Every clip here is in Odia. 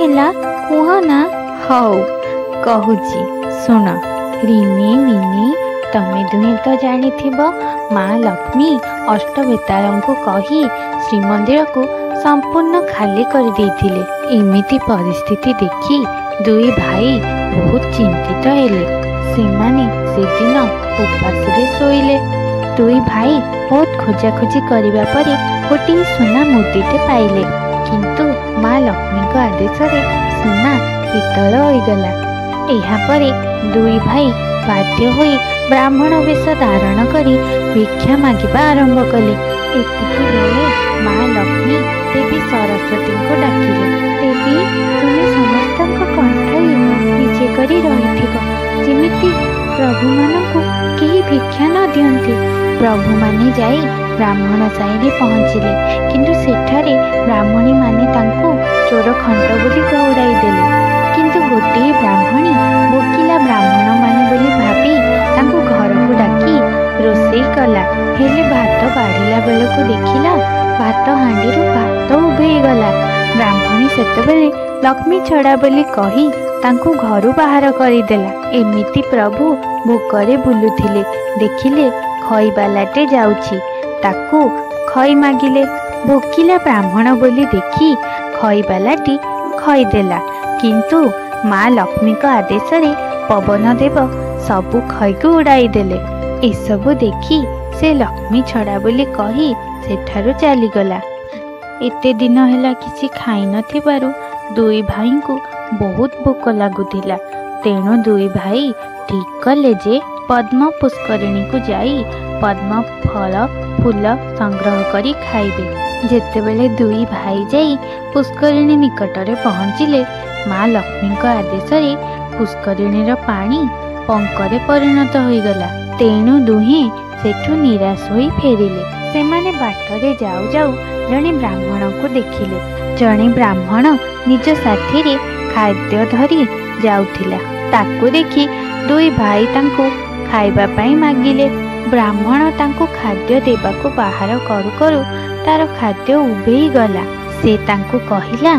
ହେଲା କୁହ ନା। ହଉ କହୁଛି ଶୁଣ। ରିନି ମିନି ତମେ ଦୁହେଁ ତ ଜାଣିଥିବ ମା ଲକ୍ଷ୍ମୀ ଅଷ୍ଟବେତାଳଙ୍କୁ କହି ଶ୍ରୀମନ୍ଦିରକୁ ସମ୍ପୂର୍ଣ୍ଣ ଖାଲି କରିଦେଇଥିଲେ। ଏମିତି ପରିସ୍ଥିତି ଦେଖି ଦୁଇ ଭାଇ ବହୁତ ଚିନ୍ତିତ ହେଲେ। ସେମାନେ ସେଦିନ ଉପାସରେ ଶୋଇଲେ। ଦୁଇ ଭାଇ ବହୁତ ଖୋଜାଖୋଜି କରିବା ପରେ ଗୋଟିଏ ସୁନା ମୁଦିଟେ ପାଇଲେ। କିନ୍ତୁ ମା ଲକ୍ଷ୍ମୀଙ୍କ ଆଦେଶରେ ସୁନା ପିତ୍ତଳ ହୋଇଗଲା। ଏହାପରେ ଦୁଇ ଭାଇ ବାଧ୍ୟ ହୋଇ ବ୍ରାହ୍ମଣ ବେଶ ଧାରଣ କରି ଭିକ୍ଷା ମାଗିବା ଆରମ୍ଭ କଲେ। ଏତିକି ବେଳେ ମା ଲକ୍ଷ୍ମୀ ଦେବୀ ସରସ୍ୱତୀଙ୍କୁ ଡାକିଲେ। ଦେବୀ, ତୁମେ ସମସ୍ତଙ୍କ କଣ୍ଠରେ ବିଜେ କରି ରହିଥିବ, ଯେମିତି ପ୍ରଭୁମାନଙ୍କୁ କେହି ଭିକ୍ଷା ନ ଦିଅନ୍ତି। ପ୍ରଭୁମାନେ ଯାଇ ବ୍ରାହ୍ମଣ ସାହିରେ ପହଞ୍ଚିଲେ, କିନ୍ତୁ ସେଠାରେ ବ୍ରାହ୍ମଣୀମାନେ ତାଙ୍କୁ ଚୋର ଖଣ୍ଟ ବୋଲି ଦୌଡ଼ାଇ ଦେଲେ। କିନ୍ତୁ ଗୋଟିଏ ବ୍ରାହ୍ମଣୀ ଭୋକିଲା ବ୍ରାହ୍ମଣମାନେ ବୋଲି ଭାବି ତାଙ୍କୁ ଘରକୁ ଡାକି ରୋଷେଇ କଲା। ହେଲେ ଭାତ ବାଢ଼ିଲା ବେଳକୁ ଦେଖିଲା ଭାତ ହାଣ୍ଡିରୁ ଭାତ ଉଭେଇଗଲା। ବ୍ରାହ୍ମଣୀ ସେତେବେଳେ ଲକ୍ଷ୍ମୀ ଛଡ଼ା ବୋଲି କହି ତାଙ୍କୁ ଘରୁ ବାହାର କରିଦେଲା। ଏମିତି ପ୍ରଭୁ ଭୋକରେ ବୁଲୁଥିଲେ। ଦେଖିଲେ ଖଇବାଲାଟେ ଯାଉଛି, ତାକୁ ଖଇ ମାଗିଲେ। ଭୋକିଲା ବ୍ରାହ୍ମଣ ବୋଲି ଦେଖି ଖଇବାଲାଟି ଖଇଦେଲା। କିନ୍ତୁ ମା ଲକ୍ଷ୍ମୀଙ୍କ ଆଦେଶରେ ପବନ ଦେବ ସବୁ ଖଇକୁ ଉଡ଼ାଇ ଦେଲେ। ଏସବୁ ଦେଖି ସେ ଲକ୍ଷ୍ମୀ ଛଡ଼ା ବୋଲି କହି ସେଠାରୁ ଚାଲିଗଲା। ଏତେ ଦିନ ହେଲା କିଛି ଖାଇନଥିବାରୁ ଦୁଇ ଭାଇଙ୍କୁ ବହୁତ ଭୋକ ଲାଗୁଥିଲା। ତେଣୁ ଦୁଇ ଭାଇ ଠିକ୍ କଲେ ଯେ ପଦ୍ମ ପୁଷ୍କରିଣୀକୁ ଯାଇ ପଦ୍ମ ଫଳ ଫୁଲ ସଂଗ୍ରହ କରି ଖାଇବେ। ଯେତେବେଳେ ଦୁଇ ଭାଇ ଯାଇ ପୁଷ୍କରିଣୀ ନିକଟରେ ପହଞ୍ଚିଲେ, ମା ଲକ୍ଷ୍ମୀଙ୍କ ଆଦେଶରେ ପୁଷ୍କରିଣୀର ପାଣି ପଙ୍କରେ ପରିଣତ ହୋଇଗଲା। ତେଣୁ ଦୁହେଁ ସେଠୁ ନିରାଶ ହୋଇ ଫେରିଲେ। ସେମାନେ ବାଟରେ ଯାଉ ଯାଉ ଜଣେ ବ୍ରାହ୍ମଣକୁ ଦେଖିଲେ। ଜଣେ ବ୍ରାହ୍ମଣ ନିଜ ସାଥିରେ ଖାଦ୍ୟ ଧରି ଯାଉଥିଲା। ତାକୁ ଦେଖି ଦୁଇ ଭାଇ ତାଙ୍କୁ ଖାଇବା ପାଇଁ ମାଗିଲେ। ବ୍ରାହ୍ମଣ ତାଙ୍କୁ ଖାଦ୍ୟ ଦେବାକୁ ବାହାର କରୁ କରୁ ତାର ଖାଦ୍ୟ ଉଭେଇ ଗଲା। ସେ ତାଙ୍କୁ କହିଲା,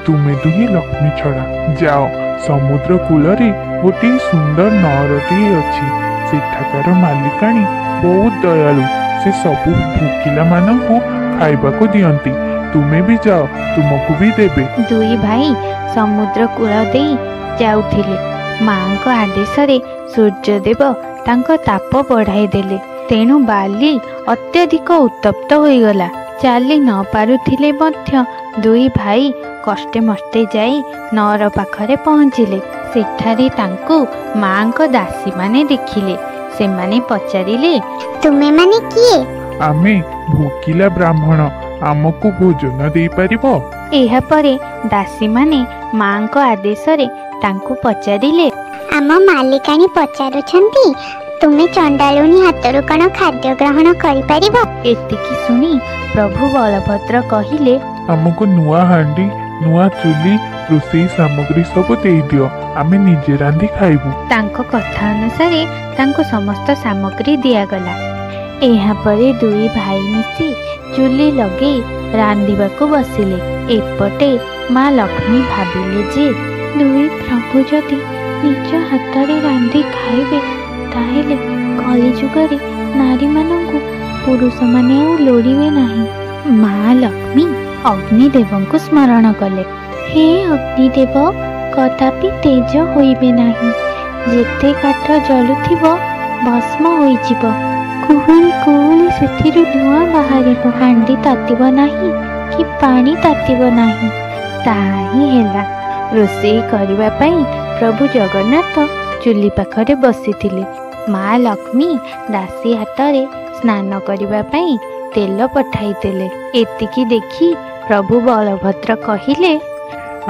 ତୁମେ ଦୁହେଁ ଲକ୍ଷ୍ମୀ ଛଡ଼ା, ଯାଅ ସମୁଦ୍ର କୂଳରେ ଗୋଟିଏ ସୁନ୍ଦର ନଅରଟିଏ ଅଛି। ସେଠାକାର ମାଲିକାଣୀ ବହୁତ ଦୟାଳୁ। ସେ ସବୁ ଭୋକିଲାମାନଙ୍କୁ ଖାଇବାକୁ ଦିଅନ୍ତି। ତୁମେ ବି ଯାଅ, ତୁମକୁ ବି ଦେବେ। ଦୁଇ ଭାଇ ସମୁଦ୍ର କୂଳ ଦେଇ ଯାଉଥିଲେ। ମାଙ୍କ ଆଦେଶରେ ସୂର୍ଯ୍ୟଦେବ ତାଙ୍କ ତାପ ବଢ଼ାଇ ଦେଲେ। ତେଣୁ ବାଲି ଅତ୍ୟଧିକ ଉତ୍ତପ୍ତ ହୋଇଗଲା। ଚାଲି ନ ପାରୁଥିଲେ ମଧ୍ୟ ଦୁଇ ଭାଇ କଷ୍ଟେ ମଷ୍ଟେ ଯାଇ ନଅର ପାଖରେ ପହଞ୍ଚିଲେ। ସେଠାରେ ତାଙ୍କୁ ମାଙ୍କ ଦାସୀମାନେ ଦେଖିଲେ। ସେମାନେ ପଚାରିଲେ, ତୁମେମାନେ କିଏ? ଆମେ ଭୋକିଲା ବ୍ରାହ୍ମଣ, ଆମକୁ ଭୋଜନ ଦେଇପାରିବ? ଏହାପରେ ଦାସୀମାନେ ମାଙ୍କ ଆଦେଶରେ ତାଙ୍କୁ ପଚାରିଲେ, ଆମ ମାଲିକାଣୀ ପଚାରୁଛନ୍ତି, ତୁମେ ଚଣ୍ଡାଳୁଣୀ ହାତରୁ କ'ଣ ଖାଦ୍ୟ ଗ୍ରହଣ କରିପାରିବ? ଏତିକି ଶୁଣି ପ୍ରଭୁ ବଳଭଦ୍ର କହିଲେ, ଆମକୁ ନୂଆ ହାଣ୍ଡି, ନୂଆ ଚୁଲି, ରୋଷେଇ ସାମଗ୍ରୀ ସବୁ ଦେଇଦିଅ, ଆମେ ନିଜେ ରାନ୍ଧି ଖାଇବୁ। ତାଙ୍କ କଥା ଅନୁସାରେ ତାଙ୍କୁ ସମସ୍ତ ସାମଗ୍ରୀ ଦିଆଗଲା। ଏହାପରେ ଦୁଇ ଭାଇ ମିଶି ଚୁଲି ଲଗେଇ ରାନ୍ଧିବାକୁ ବସିଲେ। ଏପଟେ ମା ଲକ୍ଷ୍ମୀ ଭାବିଲେ ଯେ ଦୁଇ ପ୍ରଭୁ ଯଦି ନିଜ ହାତରେ ରାନ୍ଧି ଖାଇବେ, ତାହେଲେ କଳିଯୁଗରେ ନାରୀମାନଙ୍କୁ ପୁରୁଷମାନେ ଆଉ ଲୋଡ଼ିବେ ନାହିଁ। ମା ଲକ୍ଷ୍ମୀ ଅଗ୍ନିଦେବଙ୍କୁ ସ୍ମରଣ କଲେ। ହେ ଅଗ୍ନିଦେବ, କଦାପି ତେଜ ହୋଇବେ ନାହିଁ। ଯେତେ କାଠ ଜଳୁଥିବ ଭସ୍ମ ହୋଇଯିବ। କୁହୁଳି କୁହୁଳି ସେଥିରୁ ଧୂଆଁ ବାହାରିବ। ହାଣ୍ଡି ତାତିବ ନାହିଁ କି ପାଣି ତାତିବ ନାହିଁ। ତାହା ହିଁ ହେଲା। ରୋଷେଇ କରିବା ପାଇଁ ପ୍ରଭୁ ଜଗନ୍ନାଥ ଚୁଲି ପାଖରେ ବସିଥିଲେ। ମା ଲକ୍ଷ୍ମୀ ଦାସୀ ହାତରେ ସ୍ନାନ କରିବା ପାଇଁ ତେଲ ପଠାଇଥିଲେ। ଏତିକି ଦେଖି ପ୍ରଭୁ ବଳଭଦ୍ର କହିଲେ,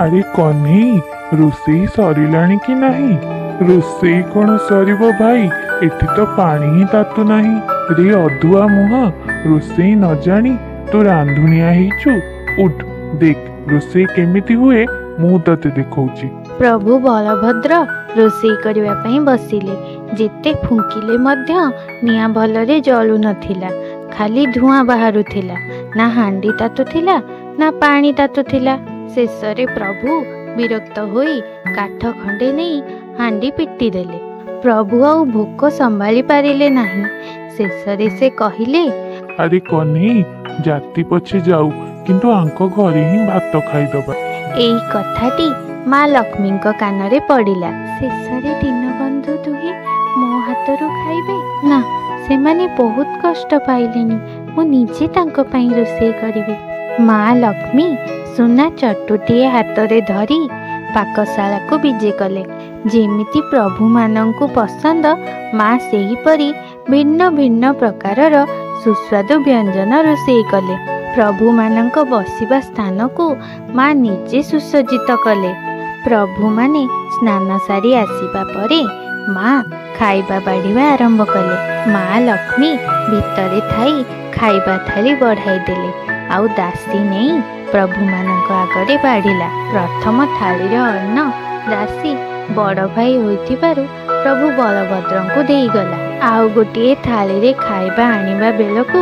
ଆରେ କହ୍ନେଇ, ରୋଷେଇ ସରିଲାଣି କି ନାହିଁ? ରୋଷେଇ କ'ଣ ସରିବ ଭାଇ, ଏଠି ତ ପାଣି ହିଁ ତାତୁ ନାହିଁ। ରେ ଅଧୁଆ ମୁହଁ, ରୋଷେଇ ନ ଜାଣି ତୁ ରାନ୍ଧୁଣିଆ ହେଇଛୁ। ଉଠ, ଦେଖ ରୋଷେଇ କେମିତି ହୁଏ ମୁଁ ତତେ ଦେଖଉଛି। ପ୍ରଭୁ ବଳଭଦ୍ର ରୋଷେଇ କରିବା ପାଇଁ ବସିଲେ। ଯେତେ ଫୁଙ୍କିଲେ ମଧ୍ୟ ନିଆଁ ଭଲରେ ଜଳୁ ନଥିଲା। ଖାଲି ଧୂଆଁ ବାହାରୁଥିଲା। ନା ହାଣ୍ଡି ତାତୁଥିଲା, ନା ପାଣି ତାତୁଥିଲା। ଶେଷରେ ପ୍ରଭୁ ବିରକ୍ତ ହୋଇ କାଠ ଖଣ୍ଡେ ନେଇ ହାଣ୍ଡି ପିଟି ଦେଲେ। ପ୍ରଭୁ ଆଉ ଭୋକ ସମ୍ଭାଳି ପାରିଲେ ନାହିଁ। ଶେଷରେ ସେ କହିଲେ, ଆରେ କହ୍ନେଇ, ଜାତି ପଛେ ଯାଉ, କିନ୍ତୁ ଆଙ୍କ ଘରେ ହିଁ ଭାତ ଖାଇଦବା। ଏଇ କଥାଟି ମା ଲକ୍ଷ୍ମୀଙ୍କ କାନରେ ପଡ଼ିଲା। ଶେଷରେ ଦୀନବନ୍ଧୁ ଦୁହେଁ ମୋ ହାତରୁ ଖାଇବେ ନା, ସେମାନେ ବହୁତ କଷ୍ଟ ପାଇଲେଣି, ମୁଁ ନିଜେ ତାଙ୍କ ପାଇଁ ରୋଷେଇ କରିବି। ମା ଲକ୍ଷ୍ମୀ ସୁନା ଚଟୁଟିଏ ହାତରେ ଧରି ପାକଶାଳାକୁ ବିଜେ କଲେ। ଯେମିତି ପ୍ରଭୁମାନଙ୍କୁ ପସନ୍ଦ, ମା ସେହିପରି ଭିନ୍ନ ଭିନ୍ନ ପ୍ରକାରର ସୁସ୍ୱାଦୁ ବ୍ୟଞ୍ଜନ ରୋଷେଇ କଲେ। ପ୍ରଭୁମାନଙ୍କ ବସିବା ସ୍ଥାନକୁ ମା ନିଜେ ସୁସଜ୍ଜିତ କଲେ। ପ୍ରଭୁମାନେ ସ୍ନାନ ସାରି ଆସିବା ପରେ ମା ଖାଇବା ବାଢ଼ିବା ଆରମ୍ଭ କଲେ। ମା ଲକ୍ଷ୍ମୀ ଭିତରେ ଥାଇ ଖାଇବା ଥାଳି ବଢ଼ାଇ ଦେଲେ, ଆଉ ଦାସୀ ନେଇ ପ୍ରଭୁମାନଙ୍କ ଆଗରେ ବାଢ଼ିଲା। ପ୍ରଥମ ଥାଳିର ଅନ୍ନ ଦାସୀ ବଡ଼ ଭାଇ ହୋଇଥିବାରୁ ପ୍ରଭୁ ବଳଭଦ୍ରଙ୍କୁ ଦେଇଗଲା। ଆଉ ଗୋଟିଏ ଥାଳିରେ ଖାଇବା ଆଣିବା ବେଳକୁ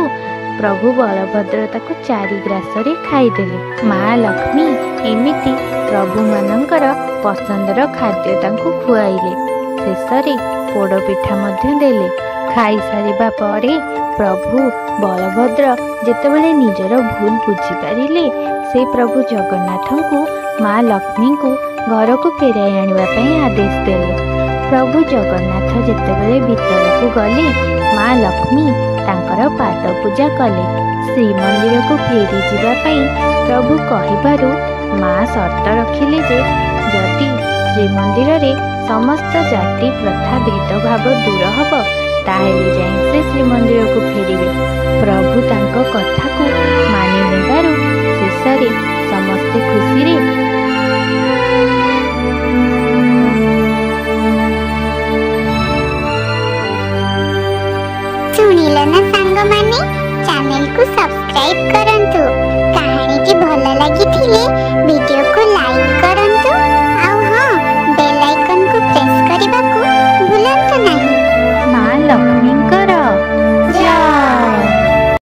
ପ୍ରଭୁ ବଳଭଦ୍ର ତାକୁ 4 ଗ୍ରାସରେ ଖାଇଦେଲେ। ମା ଲକ୍ଷ୍ମୀ ଏମିତି ପ୍ରଭୁମାନଙ୍କର ପସନ୍ଦର ଖାଦ୍ୟ ତାଙ୍କୁ ଖୁଆଇଲେ। ଶେଷରେ ପୋଡ଼ପିଠା ମଧ୍ୟ ଦେଲେ। ଖାଇସାରିବା ପରେ ପ୍ରଭୁ ବଳଭଦ୍ର ଯେତେବେଳେ ନିଜର ଭୁଲ ବୁଝିପାରିଲେ, ସେ ପ୍ରଭୁ ଜଗନ୍ନାଥଙ୍କୁ ମା ଲକ୍ଷ୍ମୀଙ୍କୁ ଘରକୁ ଫେରାଇ ଆଣିବା ପାଇଁ ଆଦେଶ ଦେଲେ। ପ୍ରଭୁ ଜଗନ୍ନାଥ ଯେତେବେଳେ ଭିତରକୁ ଗଲେ, ମା ଲକ୍ଷ୍ମୀ ତାଙ୍କର ପାଦ ପୂଜା କଲେ। ଶ୍ରୀମନ୍ଦିରକୁ ଫେରିଯିବା ପାଇଁ ପ୍ରଭୁ କହିବାରୁ ମା ସର୍ତ୍ତ ରଖିଲେ ଯେ ଯଦି ଶ୍ରୀମନ୍ଦିରରେ ସମସ୍ତ ଜାତି ପ୍ରଥା ଭେଦଭାବ ଦୂର ହେବ, ତାହେଲେ ଯାଇ ସେ ଶ୍ରୀମନ୍ଦିରକୁ ଫେରିବେ। ପ୍ରଭୁ ତାଙ୍କ କଥାକୁ ମାନି ନେବାରୁ ଶେଷରେ ସମସ୍ତେ ଖୁସିରେ ଶୁଣିଲ ନା ସାଙ୍ଗମାନେ, ଚ୍ୟାନେଲକୁ ସବସ୍କ୍ରାଇବ କର।